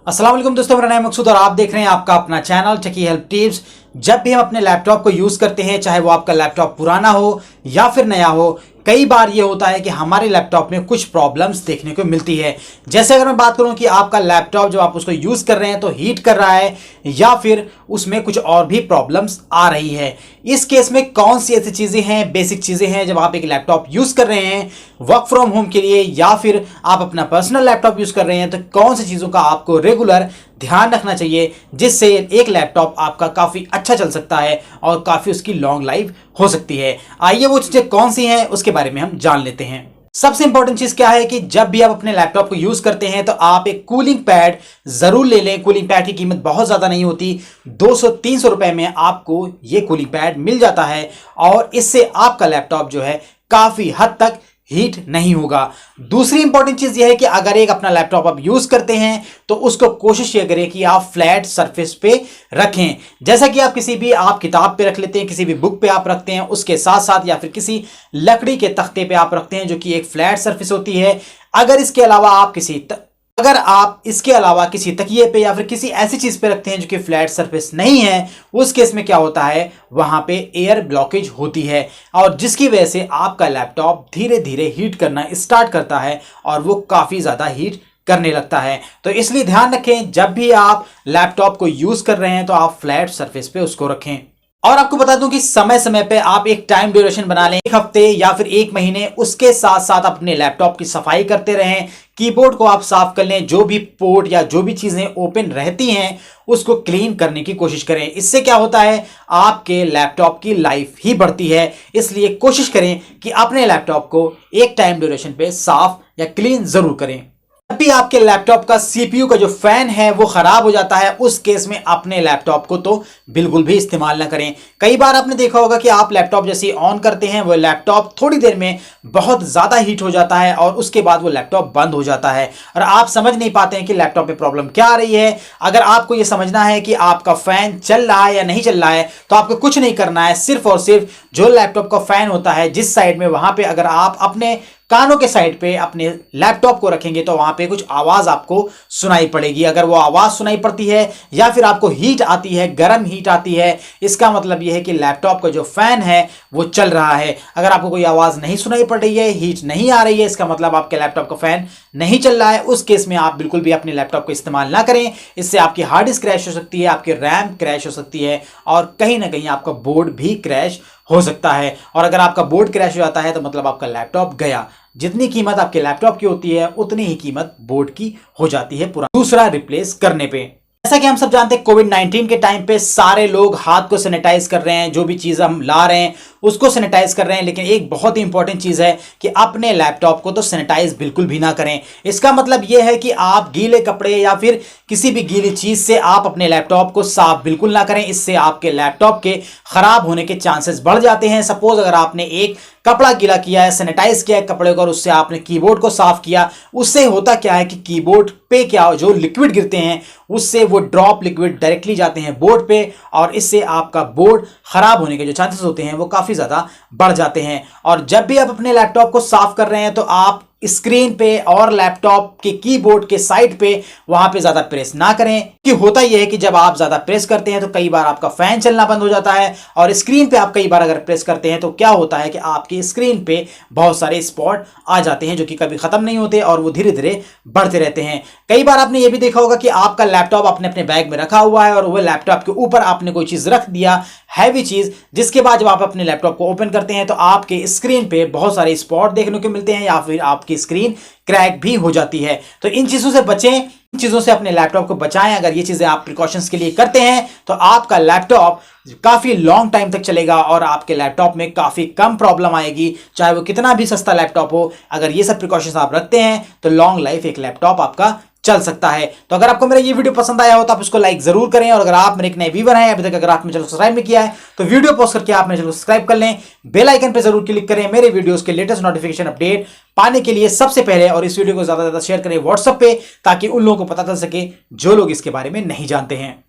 अस्सलाम वालेकुम दोस्तों, मेरा नाम मकसूद और आप देख रहे हैं आपका अपना चैनल टेकी हेल्प टिप्स। जब भी हम अपने लैपटॉप को यूज़ करते हैं, चाहे वो आपका लैपटॉप पुराना हो या फिर नया हो, कई बार ये होता है कि हमारे लैपटॉप में कुछ प्रॉब्लम्स देखने को मिलती है। जैसे अगर मैं बात करूं कि आपका लैपटॉप जब आप उसको यूज़ कर रहे हैं तो हीट कर रहा है या फिर उसमें कुछ और भी प्रॉब्लम्स आ रही है। इस केस में कौन सी ऐसी चीज़ें हैं, बेसिक चीज़ें हैं, जब आप एक लैपटॉप यूज़ कर रहे हैं वर्क फ्रॉम होम के लिए या फिर आप अपना पर्सनल लैपटॉप यूज़ कर रहे हैं, तो कौन सी चीज़ों का आपको रेगुलर ध्यान रखना चाहिए जिससे एक लैपटॉप आपका काफ़ी अच्छा चल सकता है और काफ़ी उसकी लॉन्ग लाइफ हो सकती है। आइए वो चीज़ें कौन सी हैं उसके बारे में हम जान लेते हैं। सबसे इंपॉर्टेंट चीज क्या है कि जब भी आप अपने लैपटॉप को यूज करते हैं तो आप एक कूलिंग पैड जरूर ले लें। कूलिंग पैड की कीमत बहुत ज्यादा नहीं होती, 200-300 रुपए में आपको ये कूलिंग पैड मिल जाता है और इससे आपका लैपटॉप जो है काफी हद तक हीट नहीं होगा। दूसरी इंपॉर्टेंट चीज यह है कि अगर एक अपना लैपटॉप आप यूज करते हैं तो उसको कोशिश ये करें कि आप फ्लैट सरफेस पे रखें। जैसा कि आप किसी भी आप किताब पे रख लेते हैं, किसी भी बुक पे आप रखते हैं, उसके साथ साथ या फिर किसी लकड़ी के तख्ते पे आप रखते हैं जो कि एक फ्लैट सरफेस होती है। अगर आप इसके अलावा किसी तकिए पे या फिर किसी ऐसी चीज पे रखते हैं जो कि फ्लैट सरफेस नहीं है, उस केस में क्या होता है, वहां पे एयर ब्लॉकेज होती है और जिसकी वजह से आपका लैपटॉप धीरे धीरे हीट करना स्टार्ट करता है और वो काफी ज्यादा हीट करने लगता है। तो इसलिए ध्यान रखें, जब भी आप लैपटॉप को यूज कर रहे हैं तो आप फ्लैट सरफेस पे उसको रखें। और आपको बता दूं कि समय समय पे आप एक टाइम ड्यूरेशन बना लें, एक हफ्ते या फिर एक महीने, उसके साथ साथ अपने लैपटॉप की सफाई करते रहें। कीबोर्ड को आप साफ कर लें, जो भी पोर्ट या जो भी चीजें ओपन रहती हैं उसको क्लीन करने की कोशिश करें। इससे क्या होता है, आपके लैपटॉप की लाइफ ही बढ़ती है। इसलिए कोशिश करें कि अपने लैपटॉप को एक टाइम ड्यूरेशन पे साफ या क्लीन जरूर करें। जब भी आपके लैपटॉप का सीपीयू का जो फैन है वो खराब हो जाता है, उस केस में अपने लैपटॉप को तो बिल्कुल भी इस्तेमाल ना करें। कई बार आपने देखा होगा कि आप लैपटॉप जैसे ऑन करते हैं वो लैपटॉप थोड़ी देर में बहुत ज्यादा हीट हो जाता है और उसके बाद वो लैपटॉप बंद हो जाता है और आप समझ नहीं पाते हैं कि लैपटॉप में प्रॉब्लम क्या आ रही है। अगर आपको ये समझना है कि आपका फैन चल रहा है या नहीं चल रहा है तो आपको कुछ नहीं करना है, सिर्फ और सिर्फ जो लैपटॉप का फैन होता है जिस साइड में, वहां पे अगर आप अपने कानों के साइड पे अपने लैपटॉप को रखेंगे तो वहां पे कुछ आवाज आपको सुनाई पड़ेगी। अगर वो आवाज सुनाई पड़ती है या फिर आपको हीट आती है, गर्म हीट आती है, इसका मतलब यह है कि लैपटॉप का जो फैन है वो चल रहा है। अगर आपको कोई आवाज नहीं सुनाई पड़ रही है, हीट नहीं आ रही है, इसका मतलब आपके लैपटॉप का फैन नहीं चल रहा है। उस केस में आप बिल्कुल भी अपने लैपटॉप को इस्तेमाल ना करें। इससे आपकी हार्ड डिस्क क्रैश हो सकती है, आपकी रैम क्रैश हो सकती है और कहीं ना कहीं आपका बोर्ड भी क्रैश हो सकता है। और अगर आपका बोर्ड क्रैश हो जाता है तो मतलब आपका लैपटॉप गया। जितनी कीमत आपके लैपटॉप की होती है उतनी ही कीमत बोर्ड की हो जाती है दूसरा रिप्लेस करने पे। जैसा कि हम सब जानते हैं, कोविड-19 के टाइम पे सारे लोग हाथ को सैनिटाइज कर रहे हैं, जो भी चीज़ हम ला रहे हैं उसको सैनिटाइज कर रहे हैं। लेकिन एक बहुत ही इंपॉर्टेंट चीज़ है कि अपने लैपटॉप को तो सैनिटाइज बिल्कुल भी ना करें। इसका मतलब यह है कि आप गीले कपड़े या फिर किसी भी गीली चीज़ से आप अपने लैपटॉप को साफ बिल्कुल ना करें। इससे आपके लैपटॉप के खराब होने के चांसेस बढ़ जाते हैं। सपोज अगर आपने एक कपड़ा गीला किया है, सैनिटाइज किया है कपड़े को और उससे आपने कीबोर्ड को साफ किया, उससे होता क्या है कि कीबोर्ड पे क्या जो लिक्विड गिरते हैं उससे वो ड्रॉप लिक्विड डायरेक्टली जाते हैं बोर्ड पे और इससे आपका बोर्ड खराब होने के जो चांसेस होते हैं वो काफी ज्यादा बढ़ जाते हैं। और जब भी आप अपने लैपटॉप को साफ कर रहे हैं तो आप स्क्रीन पे और लैपटॉप के कीबोर्ड के साइड पे वहां पे ज्यादा प्रेस ना करें, कि होता यह है कि जब आप ज्यादा प्रेस करते हैं तो कई बार आपका फैन चलना बंद हो जाता है और स्क्रीन पे आप कई बार अगर प्रेस करते हैं तो क्या होता है कि आपकी स्क्रीन पे बहुत सारे स्पॉट आ जाते हैं जो कि कभी खत्म नहीं होते और वो धीरे धीरे बढ़ते रहते हैं। कई बार आपने ये भी देखा होगा कि आपका लैपटॉप आपने अपने बैग में रखा हुआ है और वह लैपटॉप के ऊपर आपने कोई चीज रख दिया, हैवी चीज, जिसके बाद जब आप अपने लैपटॉप को ओपन करते हैं तो आपके स्क्रीन पे बहुत सारे स्पॉट देखने को मिलते हैं या फिर आपकी स्क्रीन क्रैक भी हो जाती है। तो इन चीजों से बचें, इन चीजों से अपने लैपटॉप को बचाएं। अगर ये चीजें आप प्रिकॉशंस के लिए करते हैं तो आपका लैपटॉप काफी लॉन्ग टाइम तक चलेगा और आपके लैपटॉप में काफी कम प्रॉब्लम आएगी, चाहे वो कितना भी सस्ता लैपटॉप हो। अगर ये सब प्रिकॉशंस आप रखते हैं तो लॉन्ग लाइफ एक लैपटॉप आपका चल सकता है। तो अगर आपको मेरा ये वीडियो पसंद आया हो तो आप इसको लाइक जरूर करें और अगर आप मेरे एक नए व्यूअर हैं, अभी तक अगर आपने चैनल को सब्सक्राइब नहीं किया है तो वीडियो पॉज करके आप मेरे चैनल को सब्सक्राइब कर लें, बेल आइकन पे जरूर क्लिक करें मेरे वीडियोस के लेटेस्ट नोटिफिकेशन अपडेट पाने के लिए सबसे पहले। और इस वीडियो को ज्यादा से ज्यादा शेयर करें व्हाट्सएप पे ताकि उन लोगों को पता चल सके जो लोग इसके बारे में नहीं जानते हैं।